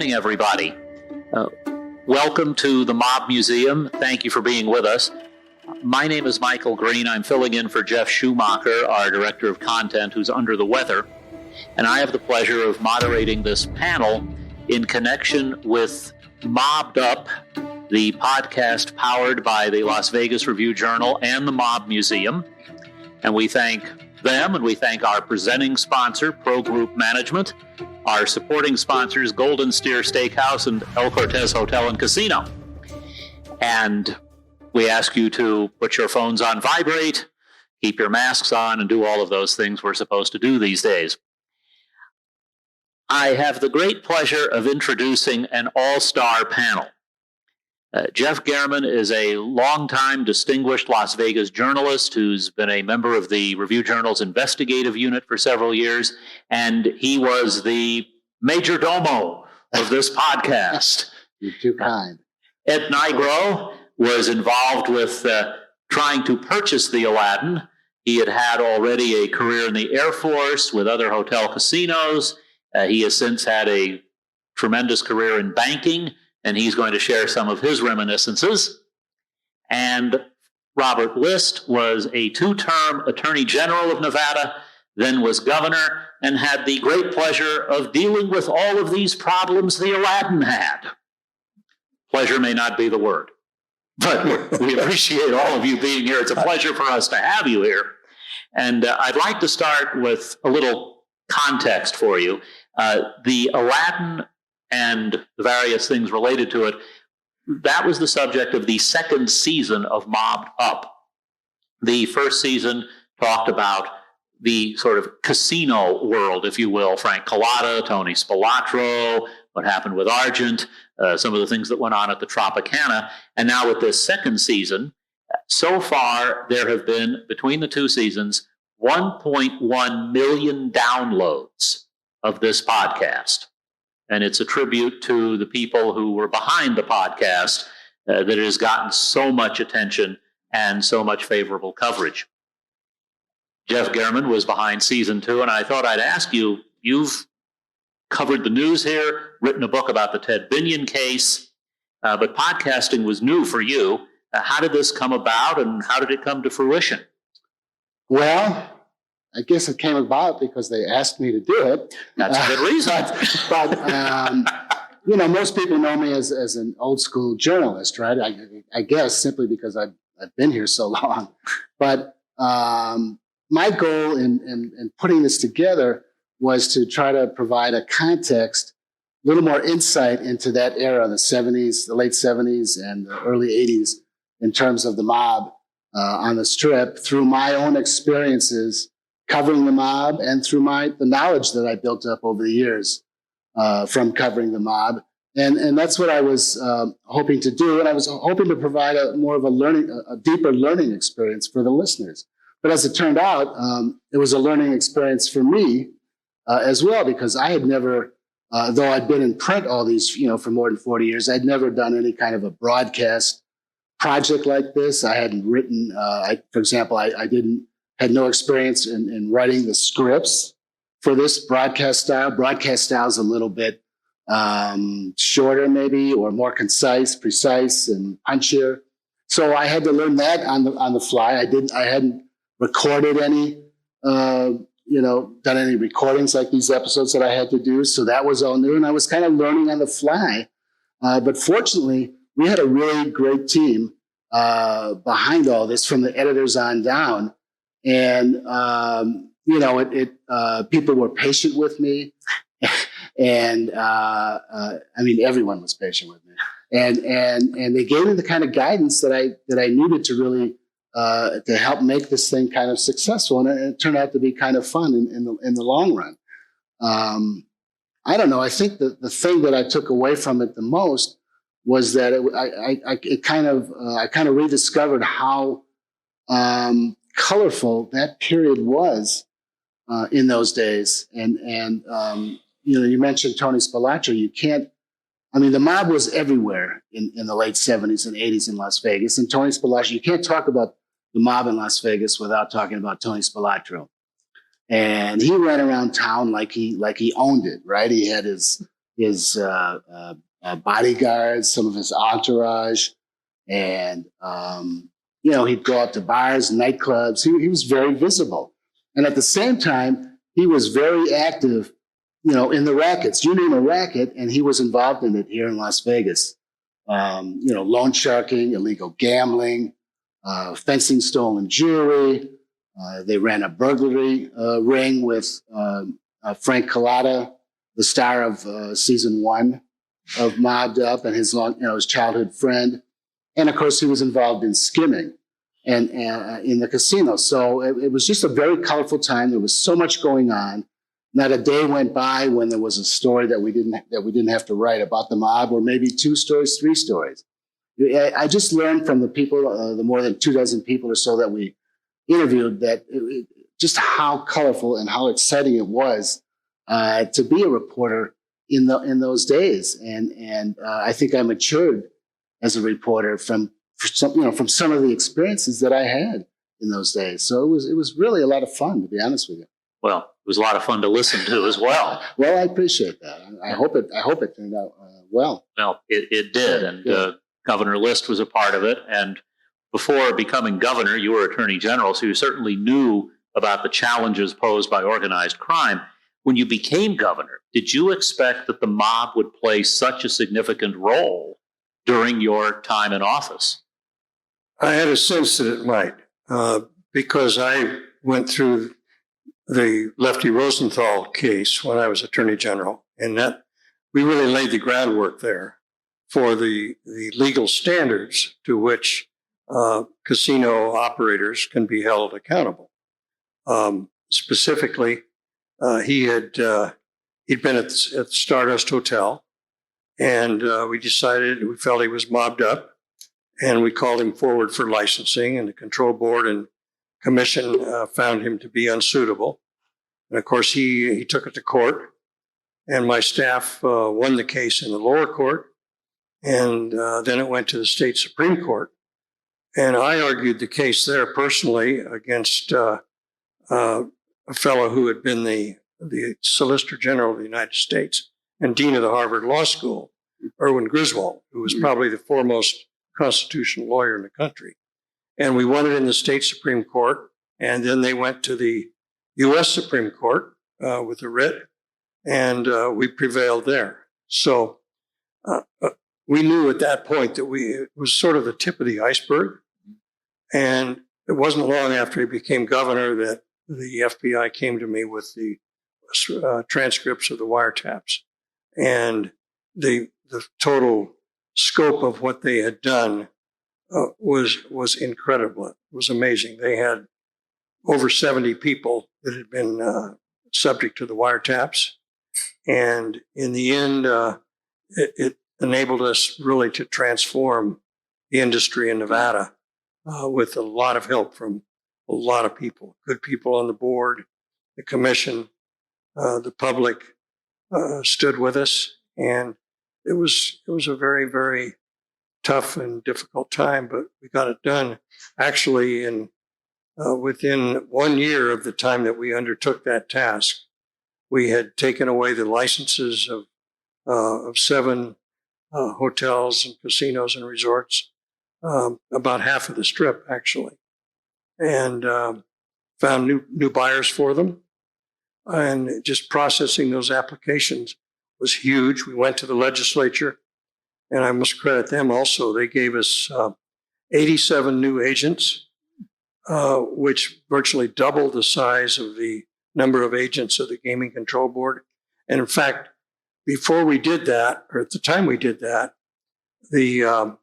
evening, everybody. Welcome to the Mob Museum. Thank you for being with us. My name is Michael Green. I'm filling in for Jeff Schumacher, our Director of Content, who's under the weather. And I have the pleasure of moderating this panel in connection with Mobbed Up, the podcast powered by the Las Vegas Review-Journal and the Mob Museum. And we thank them, and we thank our presenting sponsor, Pro Group Management, our supporting sponsors, Golden Steer Steakhouse and El Cortez Hotel and Casino. And we ask you to put your phones on vibrate, keep your masks on, and do all of those things we're supposed to do these days. I have the great pleasure of introducing an all-star panel. Jeff German is a longtime distinguished Las Vegas journalist who's been a member of the Review-Journal's investigative unit for several years, and he was the major domo of this podcast. You're too kind. Ed Nigro was involved with trying to purchase the Aladdin. He had had already a career in the Air Force with other hotel casinos. He has since had a tremendous career in banking, and he's going to share some of his reminiscences. And Robert List was a two-term Attorney General of Nevada, then was governor, and had the great pleasure of dealing with all of these problems the Aladdin had. Pleasure may not be the word, but we appreciate all of you being here. It's a pleasure for us to have you here. And I'd like to start with a little context for you. The Aladdin and the various things related to it, that was the subject of the second season of Mobbed Up. The first season talked about the sort of casino world, if you will, Frank Collada, Tony Spilatro, what happened with Argent, some of the things that went on at the Tropicana. And now with this second season, so far there have been, between the two seasons, 1.1 million downloads of this podcast. And it's a tribute to the people who were behind the podcast that it has gotten so much attention and so much favorable coverage. Jeff German was behind season 2, and I thought I'd ask you, you've covered the news here, written a book about the Ted Binion case, but podcasting was new for you. How did this come about, and how did it come to fruition? Well, I guess it came about because they asked me to do it. That's a good reason. But most people know me as an old school journalist, right? I guess simply because I've been here so long. But my goal in putting this together was to try to provide a context, a little more insight into that era, the 70s, the late 70s and the early 80s, in terms of the mob on the Strip through my own experiences covering the mob and through the knowledge that I built up over the years from covering the mob. And that's what I was hoping to do. And I was hoping to provide a deeper learning experience for the listeners. But as it turned out, it was a learning experience for me as well, because I had never, though I'd been in print all these, for more than 40 years, I'd never done any kind of a broadcast project like this. I hadn't written, for example, I had no experience in writing the scripts for this broadcast style. Broadcast style is a little bit shorter maybe, or more concise, precise, and punchier. So I had to learn that on the fly. I hadn't recorded any, done any recordings like these episodes that I had to do. So that was all new, and I was kind of learning on the fly. But fortunately, we had a really great team behind all this, from the editors on down. And, people were patient with me. And, everyone was patient with me. And they gave me the kind of guidance that I needed to really, to help make this thing kind of successful. And it turned out to be kind of fun in the long run. I don't know. I think the thing that I took away from it the most was that I kind of rediscovered how, colorful that period was in those days. And you mentioned Tony Spilatro. The mob was everywhere in the late 70s and 80s in Las Vegas. And Tony Spilatro, you can't talk about the mob in Las Vegas without talking about Tony Spilatro. And he ran around town like he owned it, right? He had his his bodyguards, some of his entourage, and he'd go out to bars, nightclubs. He was very visible, and at the same time, he was very active, in the rackets. You name a racket, and he was involved in it here in Las Vegas. Loan sharking, illegal gambling, fencing stolen jewelry. They ran a burglary ring with Frank Collada, the star of season 1 of Mobbed Up, and his his childhood friend. And of course, he was involved in skimming and in the casino. So it was just a very colorful time. There was so much going on. Not a day went by when there was a story that we didn't have to write about the mob, or maybe 2 stories, 3 stories. I just learned from the people, the more than 24 people or so that we interviewed, that just how colorful and how exciting it was to be a reporter in those days. And I think I matured as a reporter from some of the experiences that I had in those days. So it was really a lot of fun, to be honest with you. Well, it was a lot of fun to listen to as well. Well, I appreciate that. I hope it turned out well. Well, it did, and Governor List was a part of it. And before becoming governor, you were attorney general, so you certainly knew about the challenges posed by organized crime. When you became governor, did you expect that the mob would play such a significant role during your time in office? I had a sense that it might, because I went through the Lefty Rosenthal case when I was attorney general, and that we really laid the groundwork there for the legal standards to which casino operators can be held accountable. Specifically, he'd been at the Stardust Hotel, and we felt he was mobbed up, and we called him forward for licensing, and the control board and commission found him to be unsuitable. And of course, he took it to court, and my staff won the case in the lower court, and then it went to the state Supreme Court. And I argued the case there personally against a fellow who had been the Solicitor General of the United States and Dean of the Harvard Law School, Erwin Griswold, who was probably the foremost constitutional lawyer in the country. And we won it in the state Supreme Court, and then they went to the U.S. Supreme Court with a writ, and we prevailed there. So we knew at that point that it was sort of the tip of the iceberg. And it wasn't long after he became governor that the FBI came to me with the transcripts of the wiretaps. And the total scope of what they had done was incredible. It was amazing. They had over 70 people that had been subject to the wiretaps. And in the end, it enabled us really to transform the industry in Nevada with a lot of help from a lot of people, good people on the board, the commission, the public stood with us. And it was a very, very tough and difficult time, but we got it done. Actually, within 1 year of the time that we undertook that task, we had taken away the licenses of 7 hotels and casinos and resorts, about half of the strip, actually, and found new buyers for them. And just processing those applications was huge. We went to the legislature, and I must credit them also. They gave us 87 new agents, which virtually doubled the size of the number of agents of the Gaming Control Board. And in fact, before we did that, or at the time we did that, there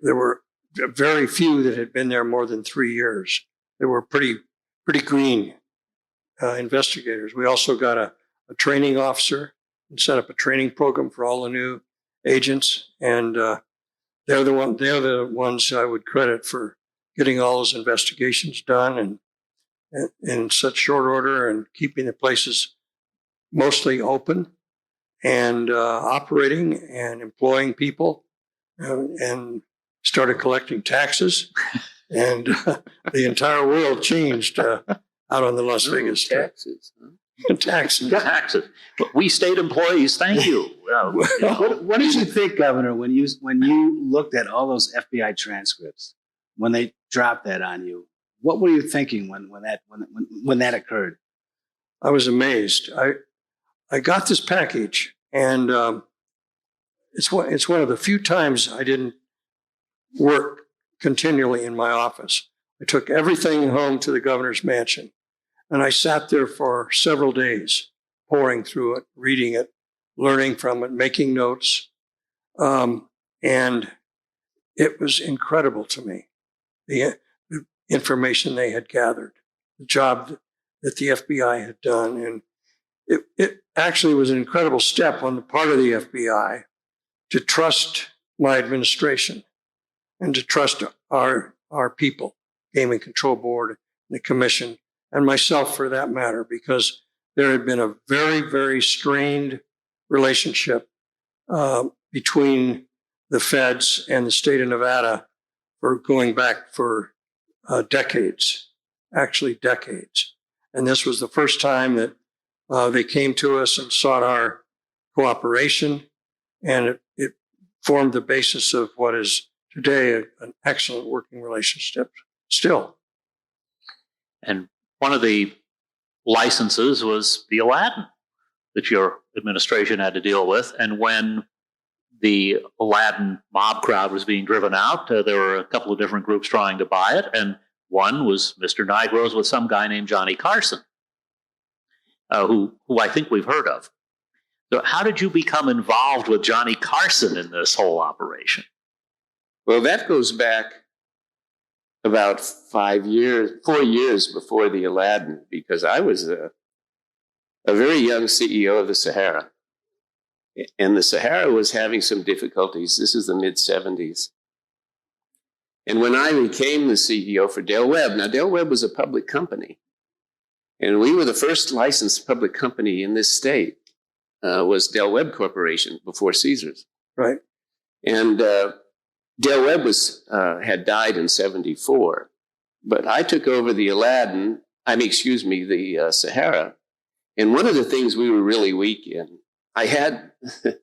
were very few that had been there more than 3 years. They were pretty green investigators. We also got a training officer and set up a training program for all the new agents. And they're the ones I would credit for getting all those investigations done and in such short order, and keeping the places mostly open and operating and employing people, and started collecting taxes. And the entire world changed out on the Las Vegas Strip. Taxes. Huh? taxes. Taxes. We state employees, thank you. What did you think, Governor, when you looked at all those FBI transcripts, when they dropped that on you? What were you thinking when that occurred? I was amazed. I got this package, and it's one of the few times I didn't work continually in my office. I took everything home to the governor's mansion, and I sat there for several days, pouring through it, reading it, learning from it, making notes. And it was incredible to me, the information they had gathered, the job that the FBI had done. And it actually was an incredible step on the part of the FBI to trust my administration and to trust our people, Gaming Control Board, the commission, and myself for that matter, because there had been a very, very strained relationship between the feds and the state of Nevada for going back for decades, actually decades. And this was the first time that they came to us and sought our cooperation, and it formed the basis of what is today an excellent working relationship still. And one of the licenses was the Aladdin that your administration had to deal with. And when the Aladdin mob crowd was being driven out, there were a couple of different groups trying to buy it. And one was Mr. Nigro's with some guy named Johnny Carson, who I think we've heard of. So how did you become involved with Johnny Carson in this whole operation? Well, that goes back about 4 years before the Aladdin, because I was a very young CEO of the Sahara. And the Sahara was having some difficulties. This is the mid-'70s. And when I became the CEO for Del Webb, now Del Webb was a public company. And we were the first licensed public company in this state, was Del Webb Corporation before Caesars. Right. And Del Webb had died in 74, but I took over the the Sahara. And one of the things we were really weak in, I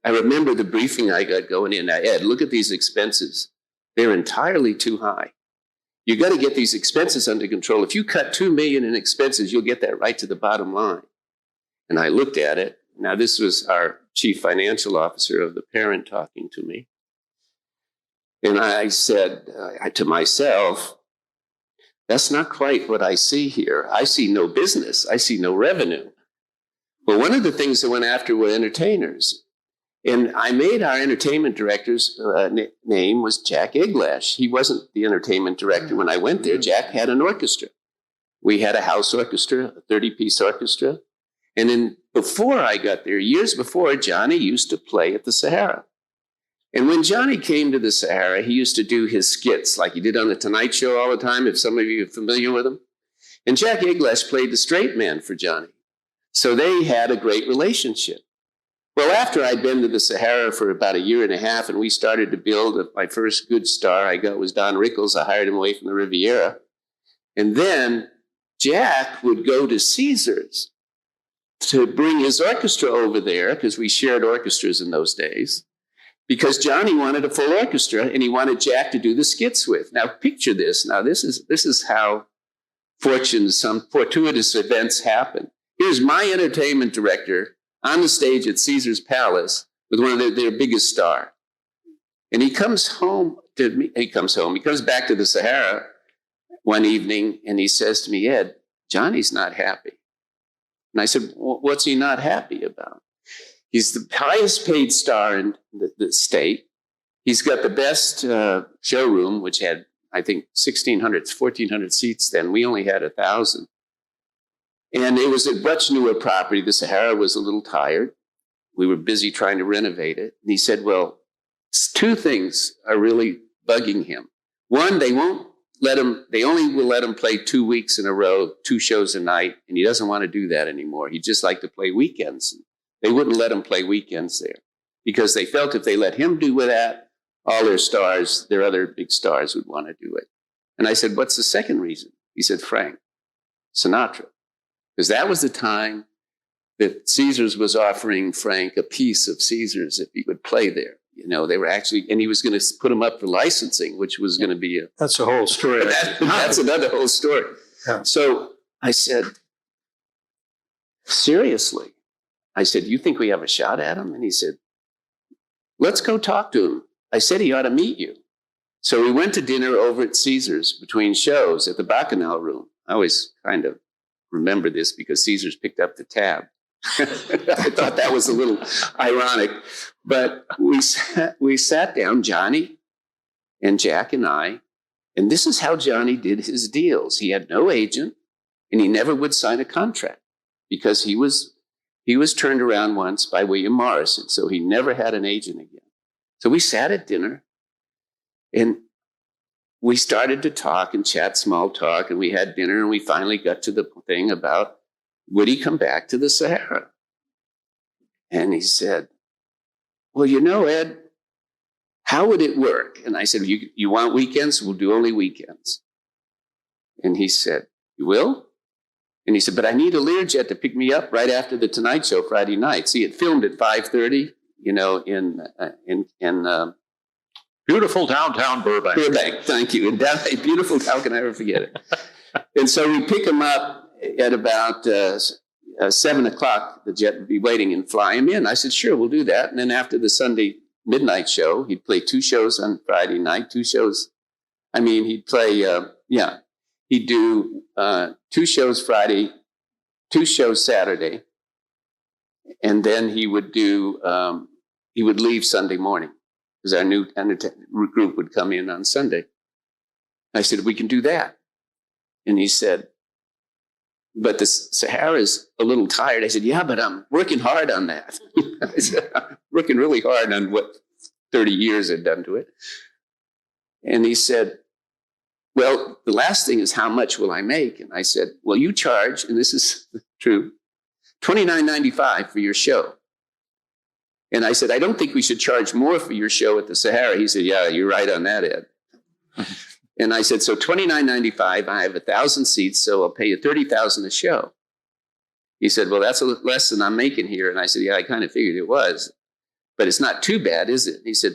remember the briefing I got going in. Now, Ed, look at these expenses. They're entirely too high. You got to get these expenses under control. If you cut $2 million in expenses, you'll get that right to the bottom line. And I looked at it. Now, this was our chief financial officer of the parent talking to me. And I said to myself, that's not quite what I see here. I see no business. I see no revenue. Well, one of the things that went after were entertainers. And I made our entertainment director's name was Jack Eglash. He wasn't the entertainment director when I went there. Jack had an orchestra. We had a house orchestra, a 30-piece orchestra. And then before I got there, years before, Johnny used to play at the Sahara. And when Johnny came to the Sahara, he used to do his skits like he did on The Tonight Show all the time, if some of you are familiar with him. And Jack Eglash played the straight man for Johnny. So they had a great relationship. Well, after I'd been to the Sahara for about 1.5 years and we started to build, my first good star I got was Don Rickles. I hired him away from the Riviera. And then Jack would go to Caesars to bring his orchestra over there, because we shared orchestras in those days, because Johnny wanted a full orchestra and he wanted Jack to do the skits with. Now, picture this. Now, this is how some fortuitous events happen. Here's my entertainment director on the stage at Caesar's Palace with one of their biggest star. And he comes home to me. He comes back to the Sahara one evening and he says to me, Ed, Johnny's not happy. And I said, well, what's he not happy about? He's the highest paid star in the state. He's got the best showroom, which had, I think, 1,400 seats then. We only had 1,000. And it was a much newer property. The Sahara was a little tired. We were busy trying to renovate it. And he said, well, 2 things are really bugging him. One, they only will let him play 2 weeks in a row, 2 shows a night. And he doesn't want to do that anymore. He'd just like to play weekends. They wouldn't let him play weekends there because they felt if they let him do that, all their other big stars would want to do it. And I said, what's the second reason? He said, Frank Sinatra. Because that was the time that Caesars was offering Frank a piece of Caesars if he would play there. You know, they were actually, and he was going to put him up for licensing, which was going to be That's a whole story. that's another whole story. Yeah. So I said, seriously? I said, you think we have a shot at him? And he said, let's go talk to him. I said, he ought to meet you. So we went to dinner over at Caesars between shows at the Bacchanal Room. I always kind of remember this because Caesars picked up the tab. I thought that was a little ironic. But we sat down, Johnny and Jack and I, and this is how Johnny did his deals. He had no agent, and he never would sign a contract because he was turned around once by William Morrison, so he never had an agent again. So we sat at dinner, and we started to talk and chat small talk, and we had dinner, and we finally got to the thing about, would he come back to the Sahara? And he said, well, you know, Ed, how would it work? And I said, you want weekends? We'll do only weekends. And he said, you will? And he said, but I need a Learjet to pick me up right after the Tonight Show Friday night. See, it filmed at 5:30, you know, in Beautiful downtown Burbank. Burbank, thank you. And that beautiful, how can I ever forget it? And so we pick him up at about 7 o'clock. The jet would be waiting and fly him in. I said, sure, we'll do that. And then after the Sunday midnight show, he'd play 2 shows on Friday night, 2 shows. I mean, he'd play, he'd do 2 shows Friday, 2 shows Saturday. And then he would do, he would leave Sunday morning because our new group would come in on Sunday. I said, we can do that. And he said, but the Sahara's a little tired. I said, yeah, but I'm working hard on that. I said, I'm working really hard on what 30 years had done to it. And he said, well, the last thing is how much will I make? And I said, well, you charge, and this is true, $29.95 for your show. And I said, I don't think we should charge more for your show at the Sahara. He said, yeah, you're right on that, Ed. And I said, so $29.95, I have 1,000 seats, so I'll pay you $30,000 a show. He said, well, that's a little less than I'm making here. And I said, yeah, I kind of figured it was. But it's not too bad, is it? He said,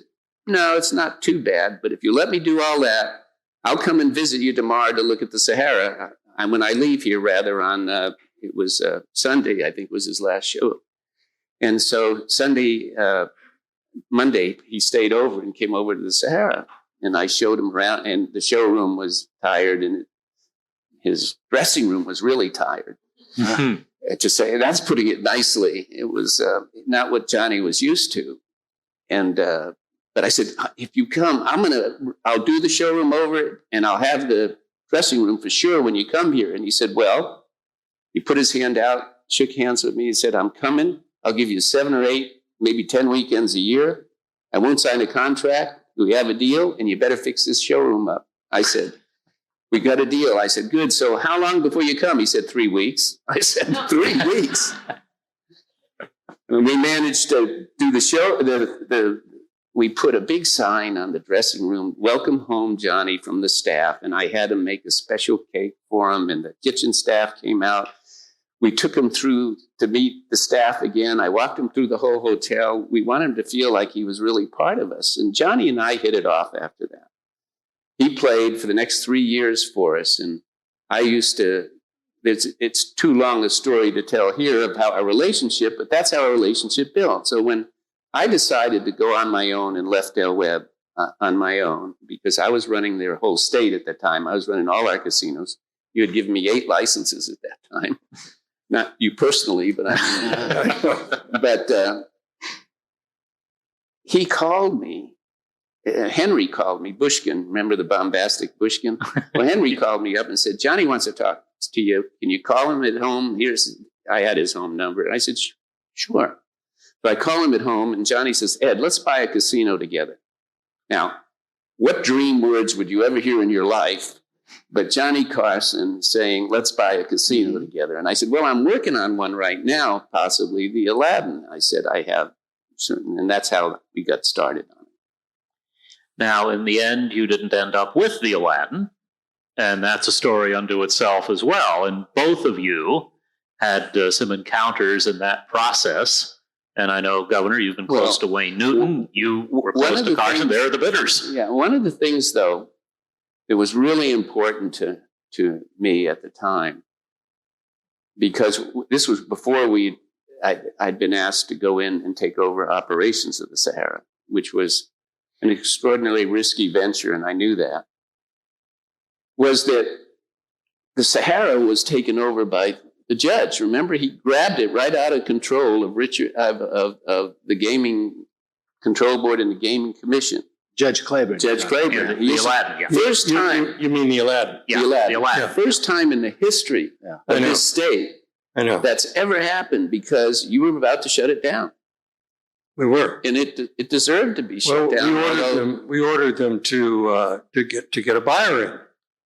no, it's not too bad. But if you let me do all that, I'll come and visit you tomorrow to look at the Sahara. And when I leave here, rather, on, it was Sunday, I think was his last show. And so Monday, he stayed over and came over to the Sahara. And I showed him around, and the showroom was tired, and his dressing room was really tired. Mm-hmm. To say, that's putting it nicely. It was not what Johnny was used to. And but I said, if you come, I'll do the showroom over, and I'll have the dressing room for sure when you come here. And he said, well, he put his hand out, shook hands with me. He said, I'm coming. I'll give you 7 or 8, maybe 10 weekends a year. I won't sign a contract. We have a deal, and you better fix this showroom up. I said, we got a deal. I said, good. So how long before you come? He said, 3 weeks. I said, 3 weeks. And we managed to do the show. We put a big sign on the dressing room, welcome home, Johnny, from the staff. And I had him make a special cake for him, and the kitchen staff came out. We took him through to meet the staff again. I walked him through the whole hotel. We wanted him to feel like he was really part of us. And Johnny and I hit it off after that. He played for the next 3 years for us. And I used to, it's too long a story to tell here about our relationship, but that's how our relationship built. So when I decided to go on my own and left Del Webb on my own, because I was running their whole state at that time. I was running all our casinos. You had given me 8 licenses at that time. Not you personally, but he called me. Henry called me, Bushkin. Remember the bombastic Bushkin? Well, Henry called me up and said, Johnny wants to talk to you. Can you call him at home? I had his home number. And I said, sure. So I call him at home, and Johnny says, Ed, let's buy a casino together. Now, what dream words would you ever hear in your life? But Johnny Carson saying, let's buy a casino together. And I said, well, I'm working on one right now, possibly the Aladdin. I said, I have certain, and that's how we got started on it. Now, in the end, you didn't end up with the Aladdin, and that's a story unto itself as well. And both of you had some encounters in that process. And I know, Governor, you've been close to Wayne Newton. You were close to Carson. They're the bidders. Yeah, one of the things, though, that was really important to me at the time, because this was before I'd been asked to go in and take over operations of the Sahara, which was an extraordinarily risky venture, and I knew that, was that the Sahara was taken over by the judge. Remember, he grabbed it right out of control of the Gaming Control Board and the Gaming Commission. Judge Claiborne. Judge Claiborne. Yeah, the Aladdin. Yeah. First time. You mean the Aladdin? Yeah, The Aladdin. the Aladdin. Yeah. First time in the history I of know. this state I know. that's ever happened, because you were about to shut it down, We were. and it deserved to be Well, shut down. we ordered them to get a buyer in.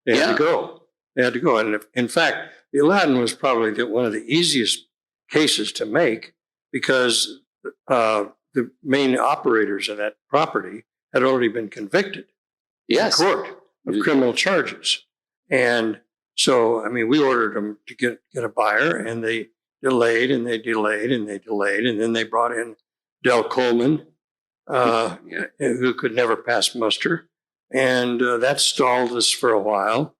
They had Yeah. to go. They had to go. And in fact, the Aladdin was probably one of the easiest cases to make, because the main operators of that property had already been convicted Yes. in court of criminal charges. And so, I mean, we ordered them to get a buyer, and they delayed and they delayed and they delayed. And then they brought in Del Coleman, who could never pass muster. And that stalled us for a while.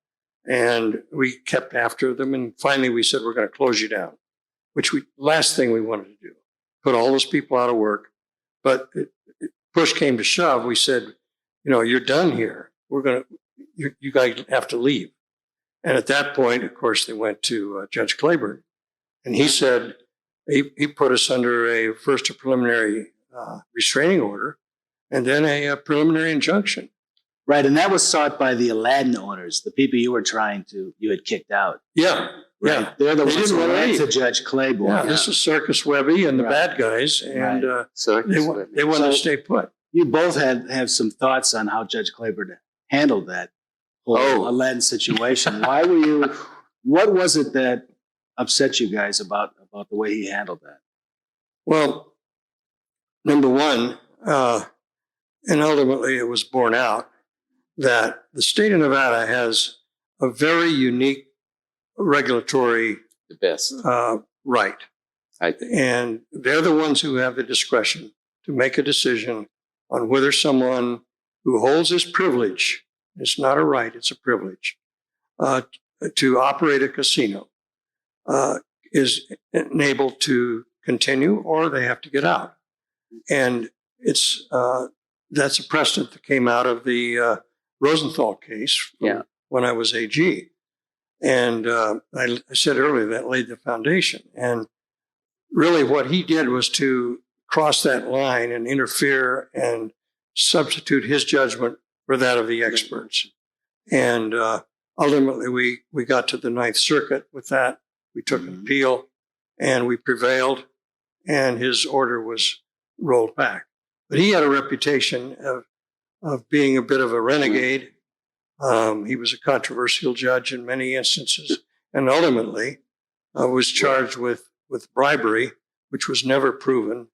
And we kept after them. And finally we said, we're going to close you down, which last thing we wanted to do, put all those people out of work. But push came to shove. We said, you're done here. You guys have to leave. And at that point, of course, they went to Judge Claiborne, and he said, he put us under first a preliminary restraining order, and then a preliminary injunction. Right, and that was sought by the Aladdin owners, the people you had kicked out. Yeah, Right. yeah. They're the They ones didn't who wanna went leave. to Judge Claiborne. Yeah, this is Circus Webby and the Right. bad guys, and So they wanted to stay put. You both have some thoughts on how Judge Claiborne handled that whole Aladdin situation. What was it that upset you guys about the way he handled that? Well, number one, and ultimately it was borne out, that the state of Nevada has a very unique regulatory the best. right. I think. And they're the ones who have the discretion to make a decision on whether someone who holds this privilege, it's not a right, it's a privilege, to operate a casino, is enabled to continue, or they have to get out. And that's a precedent that came out of the Rosenthal case when I was AG. And I said earlier that laid the foundation. And really what he did was to cross that line and interfere and substitute his judgment for that of the experts. And ultimately we got to the Ninth Circuit with that. We took an appeal and we prevailed, and his order was rolled back. But he had a reputation of being a bit of a renegade. He was a controversial judge in many instances, and ultimately was charged with bribery, which was never proven.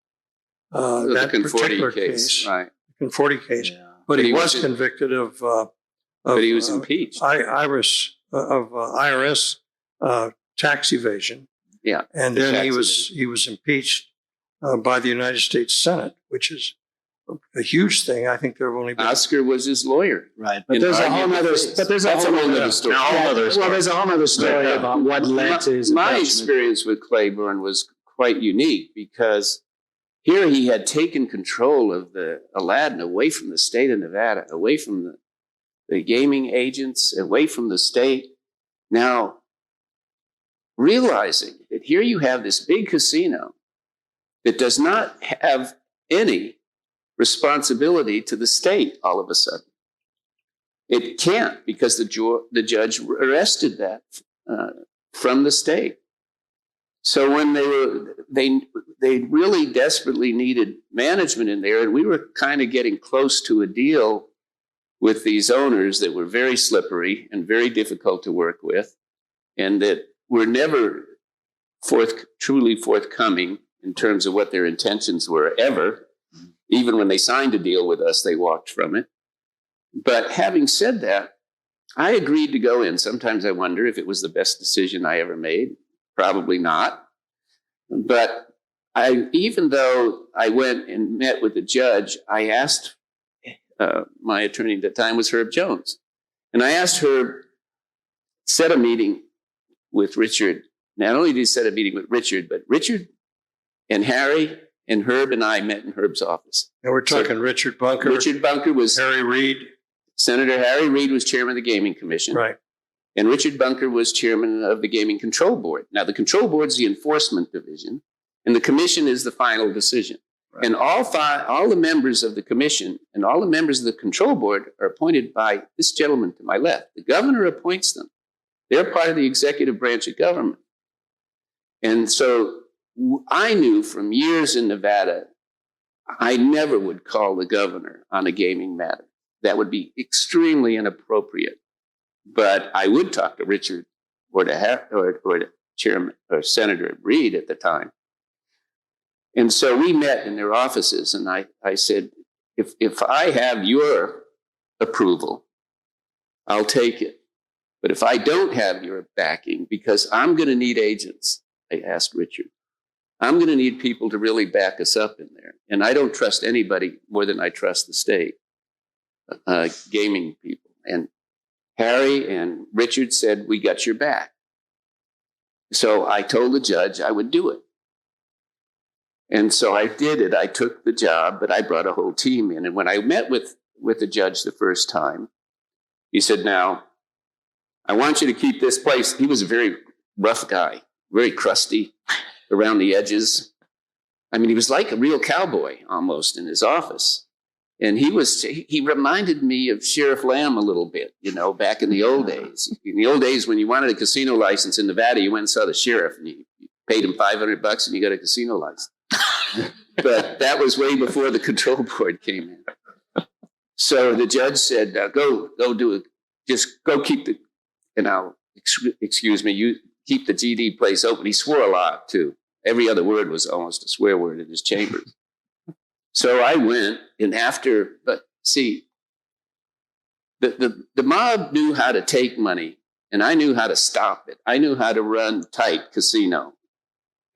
That the particular Conforti case, right? The Conforti case. Yeah. But he was convicted of But he was impeached. IRS tax evasion. Yeah. And then he was impeached by the United States Senate, which is a huge thing. I think there have only been Oscar was his lawyer. Right, but there's a whole other. But there's a whole other story. Well, there's a whole other story about what led to his. My impeachment. experience with Claiborne was quite unique, because here he had taken control of the Aladdin away from the state of Nevada, away from the gaming agents, away from the state. Now, realizing that here you have this big casino that does not have any responsibility to the state all of a sudden. It can't, because the judge arrested that from the state. So when they really desperately needed management in there, and we were kind of getting close to a deal with these owners that were very slippery and very difficult to work with, and that were never truly forthcoming in terms of what their intentions were ever. Even when they signed a deal with us, they walked from it. But having said that, I agreed to go in. Sometimes I wonder if it was the best decision I ever made. probably not. But even though I went and met with the judge, I asked my attorney at the time was Herb Jones. And I asked Herb, set a meeting with Richard. Not only did he set a meeting with Richard, but Richard and Harry and Herb and I met in Herb's office. And we're talking Richard Bunker. Richard Bunker was Harry Reid. Senator Harry Reid was chairman of the Gaming Commission. Right. And Richard Bunker was chairman of the Gaming Control Board. Now, the Control Board is the enforcement division, and the commission is the final decision. Right. And all the members of the commission and all the members of the Control Board are appointed by this gentleman to my left. The governor appoints them. They're part of the executive branch of government. And so I knew from years in Nevada, I never would call the governor on a gaming matter. That would be extremely inappropriate. But I would talk to Richard or to Chairman or Senator Reid at the time. And so we met in their offices, and I said, if I have your approval, I'll take it. But if I don't have your backing, because I'm going to need agents, I asked Richard, I'm going to need people to really back us up in there. And I don't trust anybody more than I trust the state, gaming people. And Harry and Richard said, we got your back. So I told the judge I would do it. And so I did it. I took the job, but I brought a whole team in. And when I met with the judge the first time, he said, now, I want you to keep this place. He was a very rough guy, very crusty around the edges. I mean, he was like a real cowboy almost in his office. And he reminded me of Sheriff Lamb a little bit, back in the old days. In the old days, when you wanted a casino license in Nevada, you went and saw the sheriff and you paid him $500 and you got a casino license. But that was way before the control board came in. So the judge said, go do it. Just go keep the, excuse me, you keep the GD place open. He swore a lot too. Every other word was almost a swear word in his chambers. So I went, and but see, the mob knew how to take money, and I knew how to stop it. I knew how to run tight casino.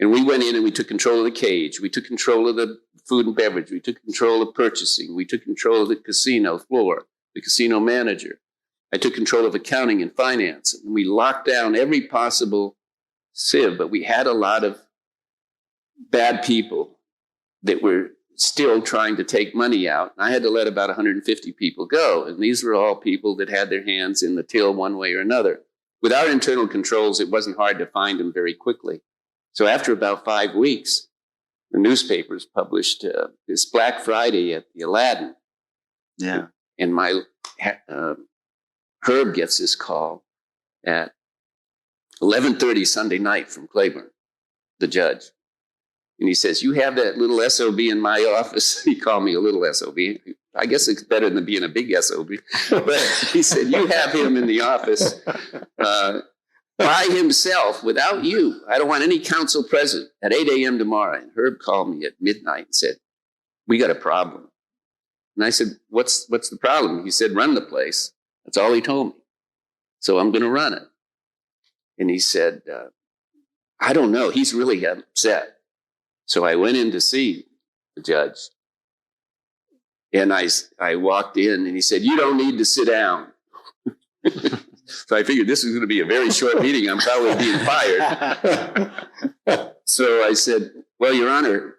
And we went in and we took control of the cage. We took control of the food and beverage. We took control of purchasing. We took control of the casino floor, the casino manager. I took control of accounting and finance. And we locked down every possible sieve, but we had a lot of bad people that were still trying to take money out. I had to let about 150 people go. And these were all people that had their hands in the till one way or another. With our internal controls, it wasn't hard to find them very quickly. So after about 5 weeks, the newspapers published this Black Friday at the Aladdin. Yeah. And my Herb gets this call at 11:30 Sunday night from Claiborne, the judge. And he says, you have that little SOB in my office. He called me a little SOB. I guess it's better than being a big SOB. But he said, you have him in the office by himself, without you. I don't want any counsel present at 8 a.m. tomorrow. And Herb called me at midnight and said, we got a problem. And I said, what's the problem? He said, run the place. That's all he told me. So I'm going to run it. And he said, I don't know. He's really upset. So I went in to see the judge. And I walked in and he said, you don't need to sit down. So I figured this is going to be a very short meeting. I'm probably being fired. So I said, well, Your Honor,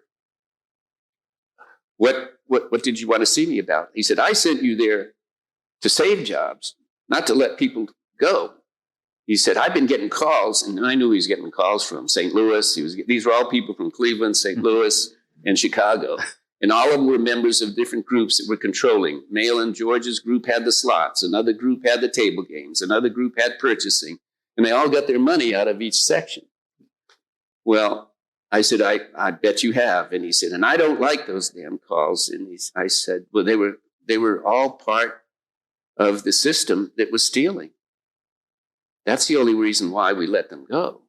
what did you want to see me about? He said, I sent you there to save jobs, not to let people go. He said, I've been getting calls, and I knew he was getting calls from St. Louis. These were all people from Cleveland, St. Louis, and Chicago. And all of them were members of different groups that were controlling. Mail and George's group had the slots. Another group had the table games. Another group had purchasing. And they all got their money out of each section. Well, I said, I bet you have. And he said, and I don't like those damn calls. And I said, well, they were all part of the system that was stealing. That's the only reason why we let them go.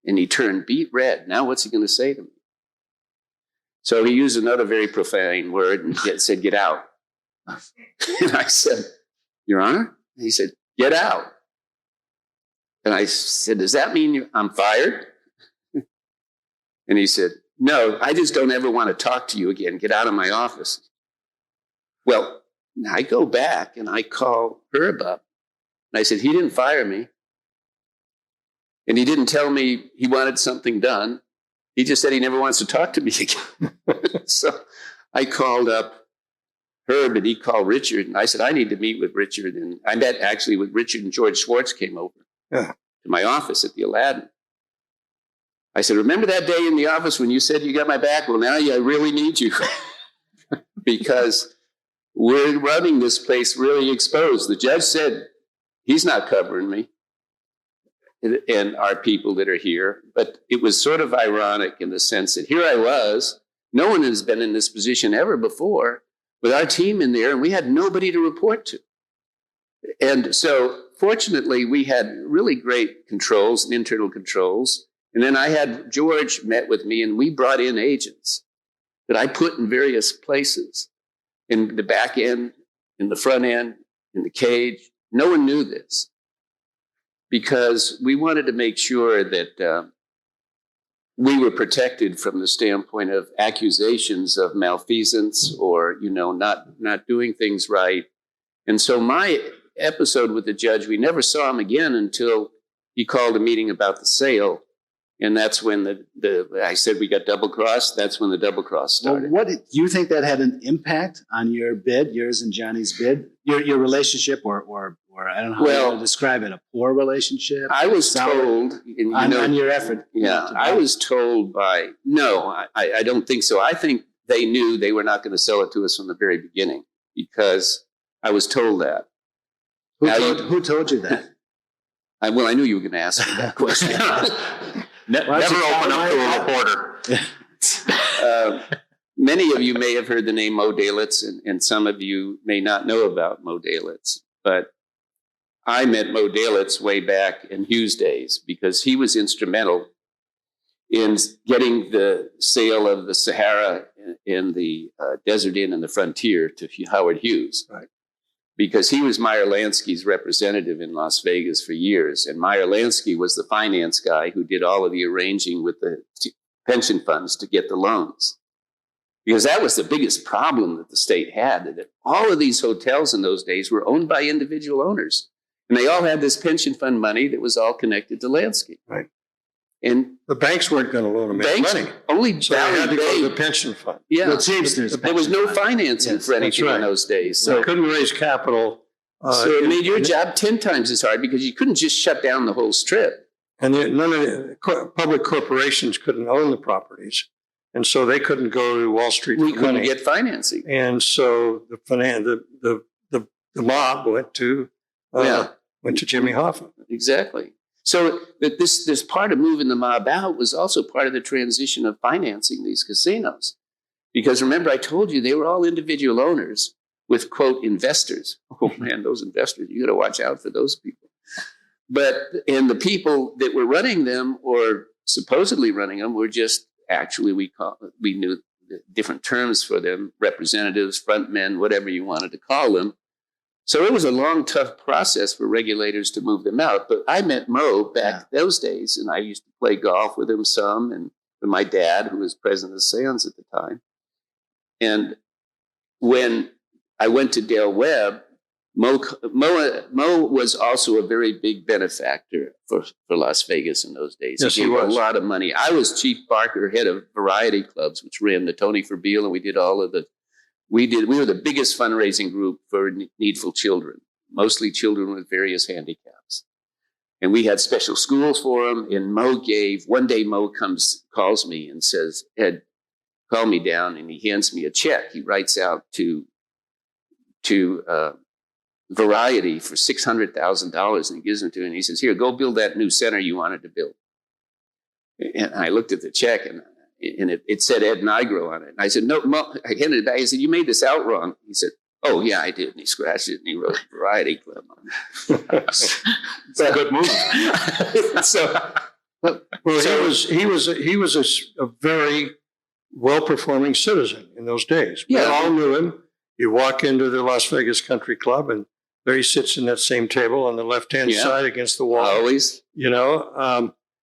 And he turned beet red. Now what's he going to say to me? So he used another very profane word and said, get out. And I said, Your Honor? And he said, get out. And I said, does that mean I'm fired? And he said, no, I just don't ever want to talk to you again. Get out of my office. Well, I go back and I call Herb up. And I said, he didn't fire me. And he didn't tell me he wanted something done. He just said he never wants to talk to me again. So I called up Herb and he called Richard. And I said, I need to meet with Richard. And I met actually with Richard, and George Schwartz came over to my office at the Aladdin. I said, remember that day in the office when you said you got my back? Well, now I really need you because we're running this place really exposed. The judge said he's not covering me and our people that are here. But it was sort of ironic in the sense that here I was. No one has been in this position ever before with our team in there, and we had nobody to report to. And so fortunately, we had really great controls and internal controls. And then I had George met with me, and we brought in agents that I put in various places, in the back end, in the front end, in the cage. No one knew this because we wanted to make sure that we were protected from the standpoint of accusations of malfeasance or, not doing things right. And so my episode with the judge, we never saw him again until he called a meeting about the sale. And that's when I said we got double crossed. That's when the double cross started. Well, do you think that had an impact on your bid, yours and Johnny's bid, your relationship, or I don't know how to describe it, a poor relationship? I was told on your effort. Yeah, I was told I don't think so. I think they knew they were not going to sell it to us from the very beginning because I was told that. Who told you that? I knew you were going to ask me that question. Never open up to a reporter. Many of you may have heard the name Mo Dalitz, and some of you may not know about Mo Dalitz. But I met Mo Dalitz way back in Hughes' days because he was instrumental in getting the sale of the Sahara in the Desert Inn and the Frontier to Howard Hughes. Right. Because he was Meyer Lansky's representative in Las Vegas for years. And Meyer Lansky was the finance guy who did all of the arranging with the pension funds to get the loans. Because that was the biggest problem that the state had, that all of these hotels in those days were owned by individual owners. And they all had this pension fund money that was all connected to Lansky. Right. And the banks weren't going to loan them any money. Only so they had to go to the pension fund. Yeah. There was no financing for anything in those days. So they couldn't raise capital. So it made your job 10 times as hard because you couldn't just shut down the whole strip. And none of the public corporations couldn't own the properties. And so they couldn't go to Wall Street. We couldn't get financing. And so the mob went to Jimmy Hoffa. Exactly. So that this part of moving the mob out was also part of the transition of financing these casinos. Because remember, I told you they were all individual owners with, quote, investors. Oh, man, those investors, you got to watch out for those people. And the people that were running them or supposedly running them were just actually, we knew different terms for them, representatives, front men, whatever you wanted to call them. So it was a long, tough process for regulators to move them out. But I met Mo back those days, and I used to play golf with him some, and with my dad, who was president of Sands at the time. And when I went to Dale Webb, Mo was also a very big benefactor for Las Vegas in those days. Yes, he gave a lot of money. I was Chief Barker, head of variety clubs, which ran the Tony Forbeal, and we did all of the. We were the biggest fundraising group for needful children, mostly children with various handicaps. And we had special schools for them. And one day Mo calls me and says, Ed, call me down. And he hands me a check. He writes out to Variety for $600,000 and he gives it to him. And he says, here, go build that new center you wanted to build. And I looked at the check and it said Ed Nigro on it. And I said, no, Mo, I handed it back. I said, you made this out wrong. He said, oh, yeah, I did. And he scratched it and he wrote Variety Club on it. It's a good move. He was a very well-performing citizen in those days. We all knew him. You walk into the Las Vegas Country Club and there he sits in that same table on the left-hand Yeah. side against the wall. Always.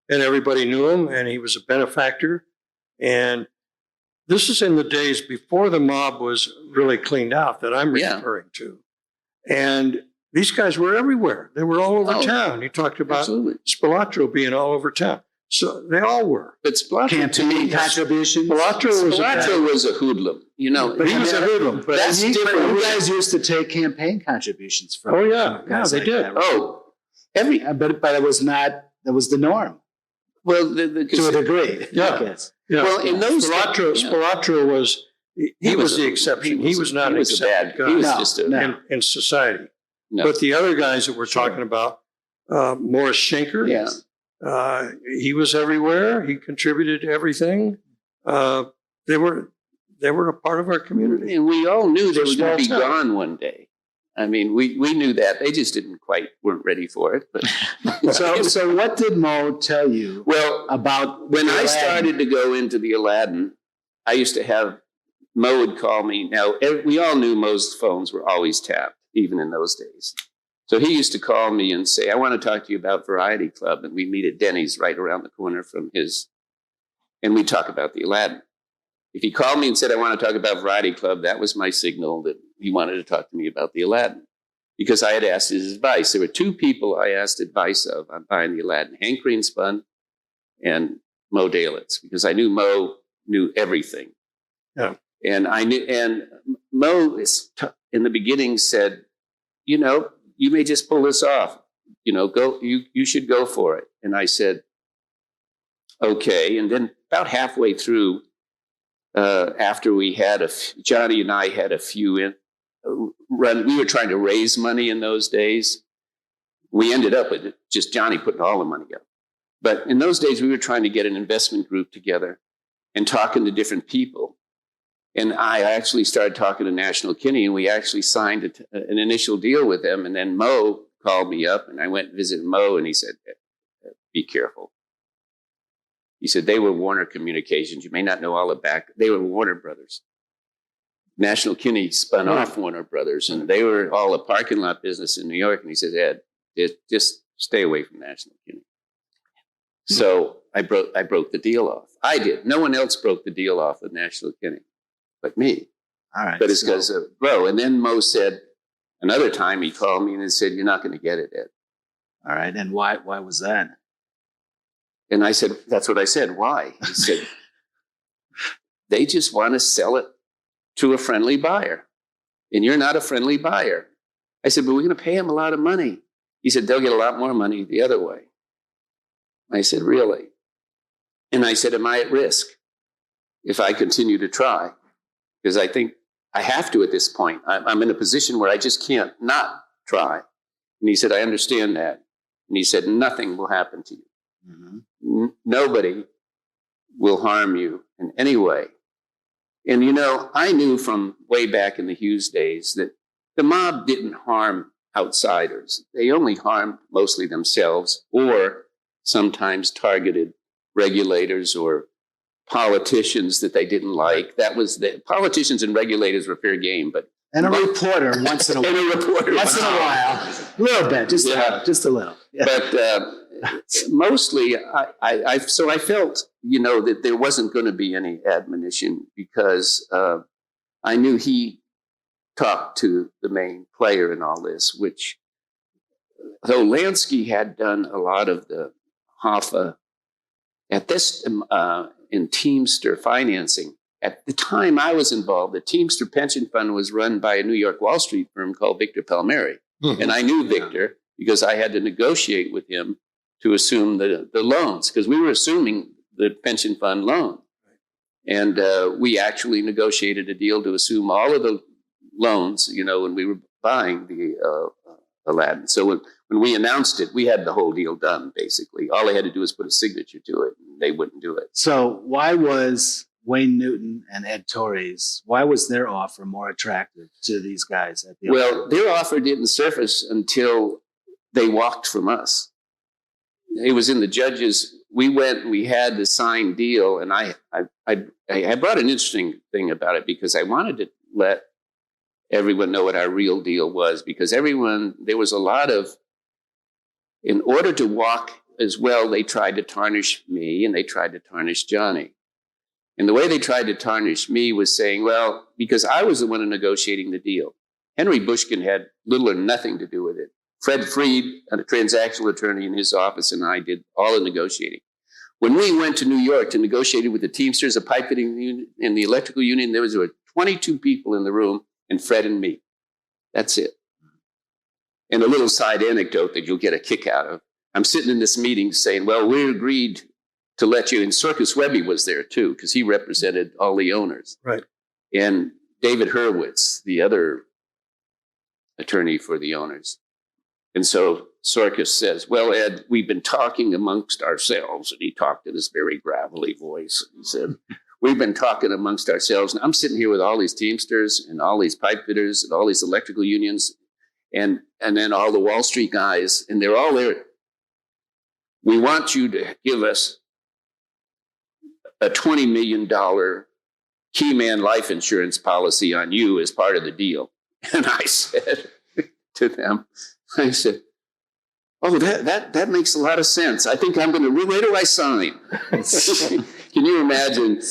And everybody knew him, and he was a benefactor. And this is in the days before the mob was really cleaned out that I'm Yeah. referring to. And these guys were everywhere. They were all over Oh, town. You talked about Absolutely. Spilatro being all over town. So they all were. But Spilatro, to Campaign me, contributions. Spilatro was was a hoodlum. he was a hoodlum. But That's you different. guys used to take campaign contributions from. Oh, yeah. from guys Yeah, they like did. that, right? Oh, every But it was not. That was the norm well, to a degree. Yeah. I guess. Yeah. Well, in those Spilatro was he was the exception. He was not an a bad. accepted guy He was No, just a no. in society. no. But the other guys that we're talking about, Morris Schenker, Yeah. he was everywhere. He contributed to everything. They were a part of our community. And we all knew they It's a were going to be small town. gone one day. I mean, we knew that. They just weren't ready for it. But So what did Mo tell you well, about when the I Aladdin? started to go into the Aladdin, I used to have Mo would call me. Now we all knew Mo's phones were always tapped, even in those days. So he used to call me and say, "I want to talk to you about Variety Club," and we meet at Denny's right around the corner from his, and we talk about the Aladdin. If he called me and said, "I want to talk about Variety Club," that was my signal that he wanted to talk to me about the Aladdin, because I had asked his advice. There were two people I asked advice of on buying the Aladdin: Hank Greenspun and Mo Dalitz, because I knew Mo knew everything. Yeah. And Mo in the beginning said, you may just pull this off. You should go for it. And I said, okay. And then about halfway through, after we had Johnny and I had a few we were trying to raise money in those days. We ended up with just Johnny putting all the money up. But in those days, we were trying to get an investment group together and talking to different people. And I actually started talking to National Kinney, and we actually signed an initial deal with them. And then Mo called me up, and I went and visited Mo, and he said, "Be careful." He said, "They were Warner Communications. You may not know all the back. They were Warner Brothers. National Kinney spun off Warner Brothers, and they were all a parking lot business in New York." And he said, "Ed, just stay away from National Kinney." So I broke the deal off. I did. No one else broke the deal off with National Kinney but me. All right. But it's because of Mo. And then Mo said, another time he called me and said, "You're not going to get it, Ed." All right. And why was that? And I said, that's what I said. Why? He said, they just want to sell it to a friendly buyer. And you're not a friendly buyer. I said, but we're going to pay them a lot of money. He said, they'll get a lot more money the other way. I said, really? And I said, am I at risk if I continue to try? Because I think I have to at this point. I'm in a position where I just can't not try. And he said, I understand that. And he said, nothing will happen to you. Mm-hmm. Nobody will harm you in any way. And, I knew from way back in the Hughes days that the mob didn't harm outsiders. They only harmed mostly themselves, or sometimes targeted regulators or politicians that they didn't like. That was the politicians and regulators were fair game, but And a reporter once in a while. and a reporter Once in a while. A little bit. Just a little. Yeah. But mostly, I felt, that there wasn't going to be any admonition because I knew he talked to the main player in all this, which, though Lansky had done a lot of the Hoffa at this in Teamster financing. At the time I was involved, the Teamster pension fund was run by a New York Wall Street firm called Victor Palmieri. Mhm. And I knew Victor because I had to negotiate with him to assume the loans, because we were assuming the pension fund loan. And we actually negotiated a deal to assume all of the loans, when we were buying the Aladdin. So when we announced it, we had the whole deal done, basically. All they had to do was put a signature to it, and they wouldn't do it. So why was Wayne Newton and Ed Torrey's, why was their offer more attractive to these guys at the Well, their offer didn't surface until they walked from us. It was in the judges. We went and we had the signed deal, and I brought an interesting thing about it because I wanted to let everyone know what our real deal was, because there was a lot of, in order to walk as well, they tried to tarnish me and they tried to tarnish Johnny. And the way they tried to tarnish me was saying, well, because I was the one negotiating the deal. Henry Bushkin had little or nothing to do with it. Fred Freed, a transactional attorney in his office, and I did all the negotiating. When we went to New York to negotiate with the Teamsters, the pipe fitting union, and the electrical union, there were 22 people in the room, and Fred and me. That's it. And a little side anecdote that you'll get a kick out of. I'm sitting in this meeting saying, well, we agreed to let you, and Circus Webby was there too, because he represented all the owners. Right. And David Hurwitz, the other attorney for the owners. And so Circus says, well, Ed, we've been talking amongst ourselves. And he talked in this very gravelly voice. He said, we've been talking amongst ourselves. And I'm sitting here with all these Teamsters and all these pipe fitters and all these electrical unions and then all the Wall Street guys, and they're all there. We want you to give us a $20 million key man life insurance policy on you as part of the deal. And I said to them, I said, oh, that makes a lot of sense. I think I'm going to, where do I sign? Can you imagine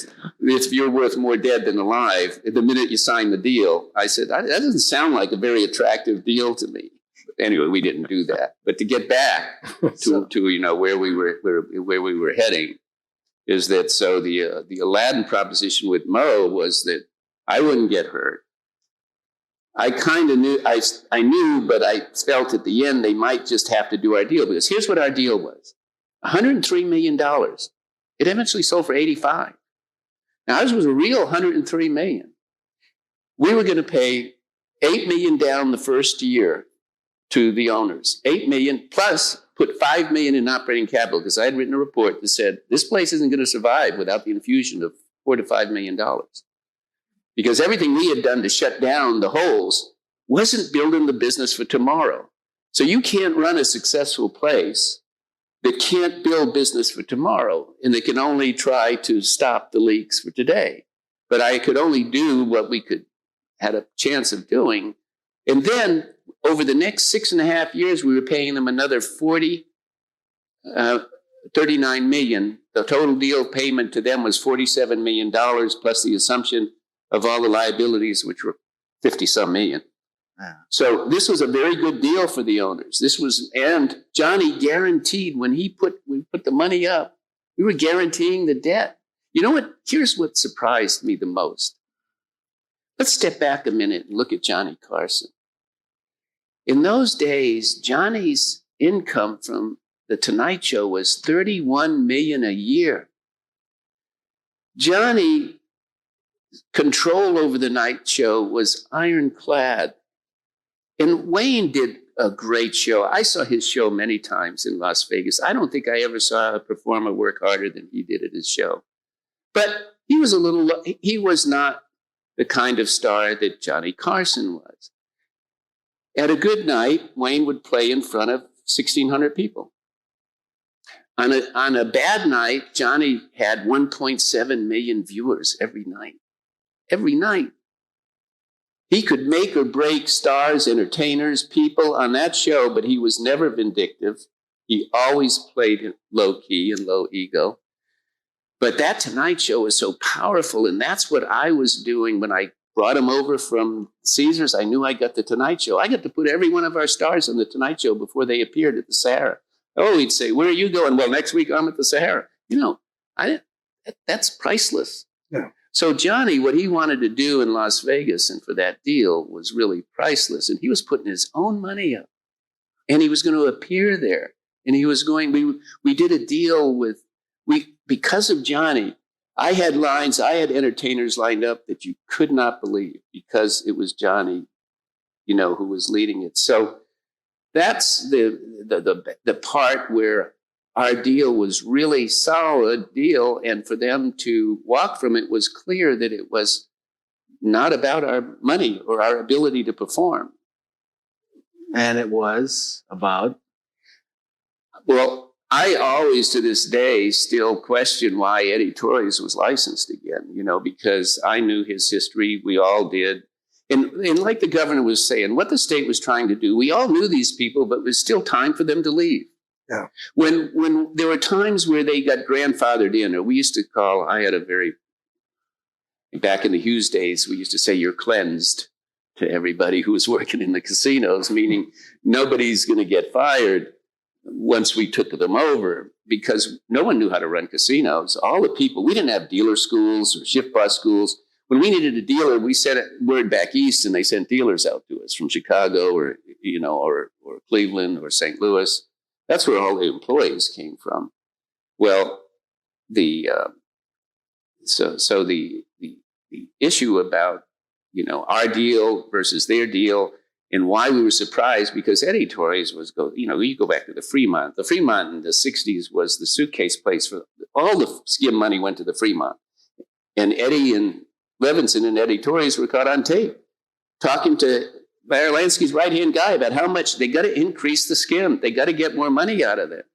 if you're worth more dead than alive, the minute you sign the deal? I said, that doesn't sound like a very attractive deal to me. But anyway, we didn't do that. But to get back to where we were heading, is that so the Aladdin proposition with Mo was that I wouldn't get hurt. I kind of knew, I knew, but I felt at the end they might just have to do our deal, because here's what our deal was. $103 million. It eventually sold for 85. Now ours was a real $103 million. We were going to pay $8 million down the first year to the owners. $8 million plus put $5 million in operating capital, because I had written a report that said this place isn't going to survive without the infusion of $4 to $5 million. Because everything we had done to shut down the holes wasn't building the business for tomorrow. So you can't run a successful place that can't build business for tomorrow, and that can only try to stop the leaks for today. But I could only do what we had a chance of doing. And then over the next 6.5 years, we were paying them another $39 million. The total deal payment to them was $47 million, plus the assumption of all the liabilities, which were 50-some million. Yeah. So this was a very good deal for the owners. And Johnny guaranteed when we put the money up, we were guaranteeing the debt. You know what? Here's what surprised me the most. Let's step back a minute and look at Johnny Carson. In those days, Johnny's income from The Tonight Show was $31 million a year. Johnny control over the night show was ironclad. And Wayne did a great show. I saw his show many times in Las Vegas. I don't think I ever saw a performer work harder than he did at his show. But he was not the kind of star that Johnny Carson was. At a good night, Wayne would play in front of 1,600 people. On a bad night, Johnny had 1.7 million viewers every night. Every night. He could make or break stars, entertainers, people on that show, but he was never vindictive. He always played low key and low ego. But that Tonight Show was so powerful, and that's what I was doing when I brought him over from Caesars. I knew I got the Tonight Show. I got to put every one of our stars on the Tonight Show before they appeared at the Sahara. Oh, he'd say, where are you going? Well, next week I'm at the Sahara. That's priceless. Yeah. So Johnny, what he wanted to do in Las Vegas and for that deal was really priceless. And he was putting his own money up. And he was going to appear there. And he was going, we did a deal because of Johnny, I had entertainers lined up that you could not believe, because it was Johnny, who was leading it. So that's the part where our deal was really solid deal. And for them to walk from it was clear that it was not about our money or our ability to perform. And it was about? Well, I always to this day still question why Eddie Torres was licensed again, because I knew his history. We all did. And like the governor was saying, what the state was trying to do, we all knew these people, but it was still time for them to leave. Yeah. When there were times where they got grandfathered in, or we used to call, back in the Hughes days, we used to say you're cleansed to everybody who was working in the casinos, meaning nobody's going to get fired once we took them over, because no one knew how to run casinos. All the people, we didn't have dealer schools or shift boss schools. When we needed a dealer, we sent word back east, and they sent dealers out to us from Chicago or Cleveland or St. Louis. That's where all the employees came from. Well, the issue about our deal versus their deal, and why we were surprised, because Eddie Torres you go back to the Fremont. The Fremont in the 60s was the suitcase place for all the skim money went to the Fremont. And Eddie and Levinson and Eddie Torres were caught on tape talking to Mayor Lansky's right-hand guy about how much they got to increase the skim. They got to get more money out of it.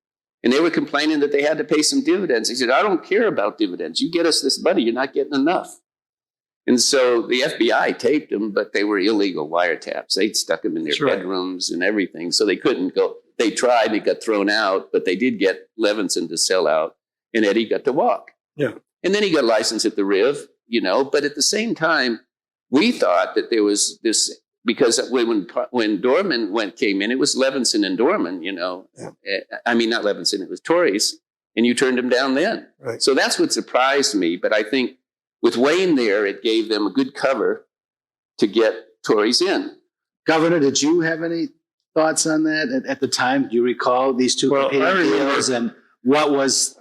And they were complaining that they had to pay some dividends. He said, I don't care about dividends. You get us this money, you're not getting enough. And so the FBI taped them, but they were illegal wiretaps. They'd stuck them in their bedrooms and everything. So they couldn't go. They tried, they got thrown out, but they did get Levinson to sell out, and Eddie got to walk. Yeah. And then he got licensed at the Riv, but at the same time, we thought that there was this, because when Dorman came in, it was Levinson and Dorman, Yeah. I mean, not Levinson, it was Torres, and you turned him down then. Right. So that's what surprised me. But I think with Wayne there, it gave them a good cover to get Torres in. Governor, did you have any thoughts on that at the time? Do you recall these two competing deals, and what was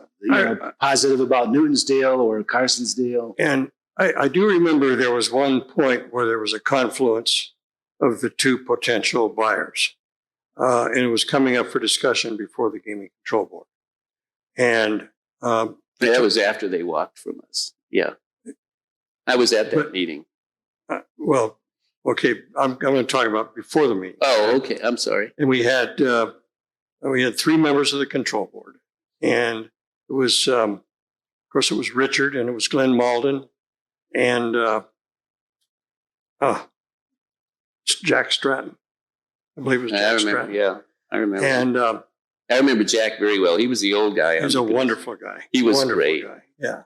positive about Newton's deal or Carson's deal? And I do remember there was one point where there was a confluence of the two potential buyers. And it was coming up for discussion before the Gaming Control Board. And that was after they walked from us. Yeah. I was at that meeting. Okay, I'm going to talk about before the meeting. Oh, okay. I'm sorry. And we had 3 members of the control board. And it was, of course, it was Richard, and it was Glenn Malden, and Jack Stratton. I believe it was Jack Stratton. Yeah, I remember. And I remember Jack very well. He was the old guy. He was a wonderful guy. He was great. Guy. Yeah.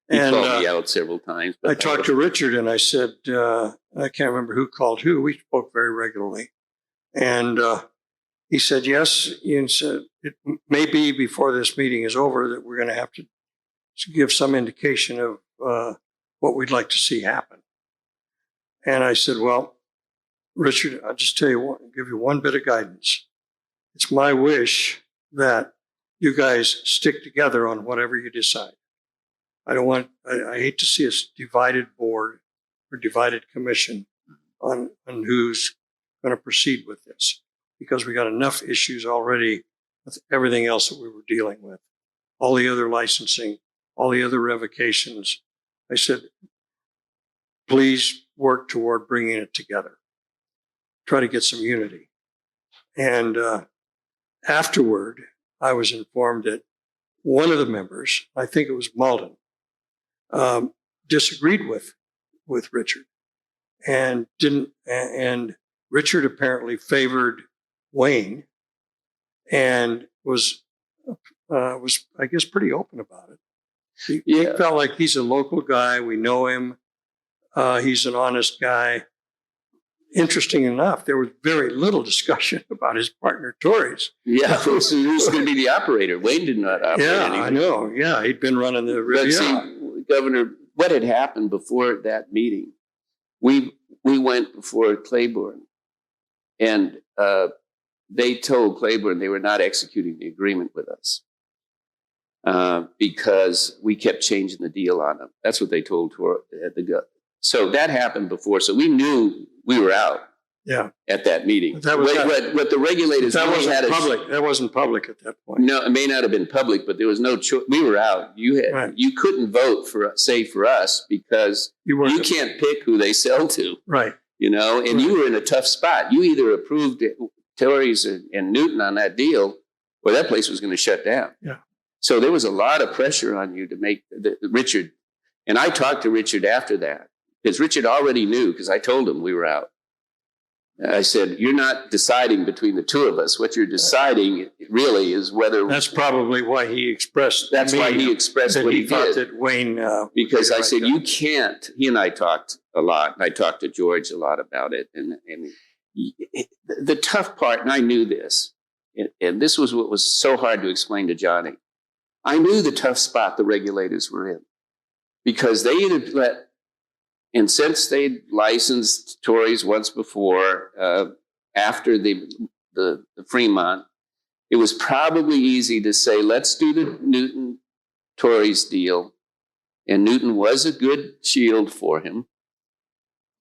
He called me out several times. I talked to Richard, and I said, I can't remember who called who. We spoke very regularly. And he said, yes. He said, it may be before this meeting is over that we're going to have to give some indication of what we'd like to see happen. And I said, well, Richard, I'll just give you one bit of guidance. It's my wish that you guys stick together on whatever you decide. I hate to see a divided board or divided commission on who's going to proceed with this, because we got enough issues already with everything else that we were dealing with, all the other licensing, all the other revocations. I said, please work toward bringing it together. Try to get some unity. And afterward, I was informed that one of the members, I think it was Malden, disagreed with Richard, and Richard apparently favored Wayne, and was I guess pretty open about it. He felt like he's a local guy. We know him. He's an honest guy. Interesting enough, there was very little discussion about his partner, Torres. Yeah, who's going to be the operator? Wayne did not operate. Yeah, anything. I know. Yeah, he'd been running the. But see, Governor, what had happened before that meeting? We went before Claiborne, and they told Claiborne they were not executing the agreement with us because we kept changing the deal on them. That's what they told So that happened before. So we knew we were out. Yeah. At that meeting. That was what the regulators that really wasn't public. That wasn't public at that point. No, it may not have been public, but there was no choice. We were out. You couldn't vote for us because you can't pick who they sell to. Right. And you were in a tough spot. You either approved Torres and Newton on that deal, or that place was going to shut down. Yeah. So there was a lot of pressure on you to make Richard. And I talked to Richard after that. because Richard already knew, because I told him we were out. I said, you're not deciding between the two of us. What you're deciding really is whether... That's probably why he expressed That's why he expressed that what he he thought did. that Wayne... Because I said, that. you can't... He and I talked a lot, and I talked to George a lot about it. And the tough part, and I knew this, and this was what was so hard to explain to Johnny. I knew the tough spot the regulators were in. Because they had let... And since they'd licensed Tories once before, after the Fremont, it was probably easy to say, let's do the Newton Tories deal. And Newton was a good shield for him,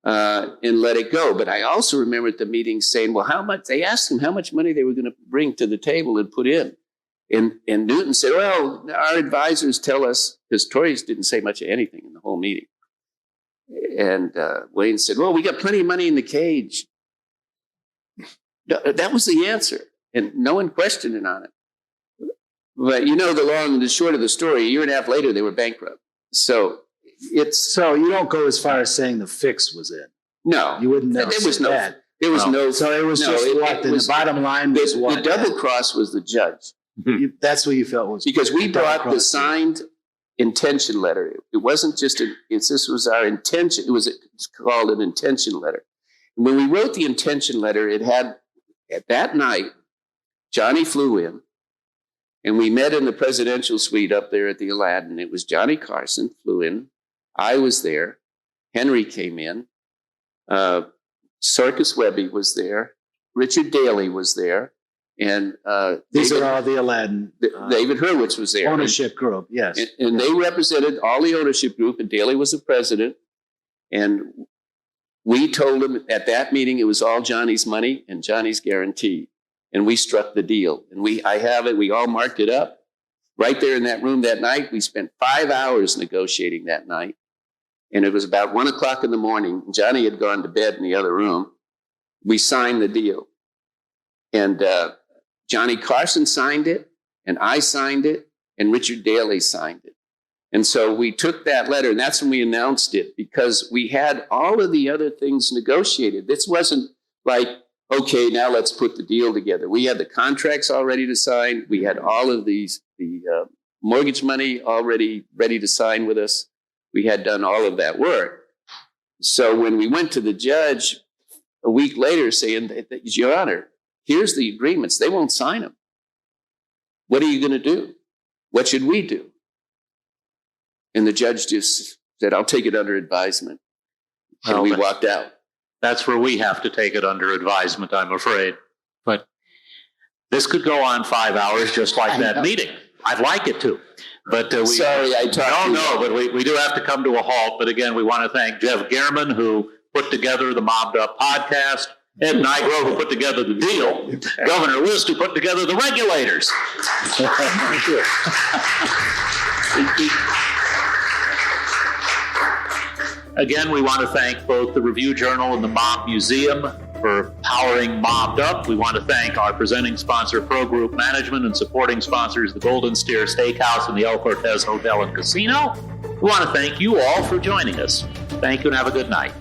and let it go. But I also remember at the meeting saying, well, how much? They asked him how much money they were going to bring to the table and put in. And Newton said, well, our advisors tell us, because Tories didn't say much of anything in the whole meeting. And Wayne said, well, we got plenty of money in the cage. That was the answer. And no one questioned it on it. But you know, the long and the short of the story, a year and a half later, they were bankrupt. So So you don't go as far as saying the fix was in. No. You wouldn't never There was say no, that. there was no. So it was no, just it- what? it Then was- the bottom line was The what? double cross was the judge. That's what you felt was... Because we the double brought the cross. signed intention letter. It wasn't just this was our intention. It's called an intention letter. And when we wrote the intention letter, it had, at that night, Johnny flew in, and we met in the presidential suite up there at the Aladdin. It was Johnny Carson flew in. I was there. Henry came in. Circus Webby was there. Richard Daley was there. And These are all the Aladdin David Hurwitz was there. ownership group, yes. And they represented all the ownership group, and Daley was the president. And we told him at that meeting it was all Johnny's money and Johnny's guarantee. And we struck the deal. And I have it, we all marked it up. Right there in that room that night, we spent 5 hours negotiating that night. And it was about 1 o'clock in the morning. Johnny had gone to bed in the other room. We signed the deal. And Johnny Carson signed it, and I signed it, and Richard Daley signed it. And so we took that letter, and that's when we announced it, because we had all of the other things negotiated. This wasn't like, okay, now let's put the deal together. We had the contracts all ready to sign. We had all of the mortgage money already ready to sign with us. We had done all of that work. So when we went to the judge a week later saying, Your Honor, here's the agreements. They won't sign them. What are you going to do? What should we do? And the judge just said, I'll take it under advisement. And Well, we walked out. That's where we have to take it under advisement, I'm afraid. But this could go on 5 hours, just like that meeting. I'd like it to. But Sorry, I talked too long. but we do have to come to a halt. But again, we want to thank Jeff Gehrman, who put together the Mobbed Up podcast, Ed Nigro, who put together the deal, Governor List, who put together the regulators. Thank you. Again, we want to thank both the Review Journal and the Mob Museum for powering Mobbed Up. We want to thank our presenting sponsor, Pro Group Management, and supporting sponsors, the Golden Steer Steakhouse and the El Cortez Hotel and Casino. We want to thank you all for joining us. Thank you and have a good night.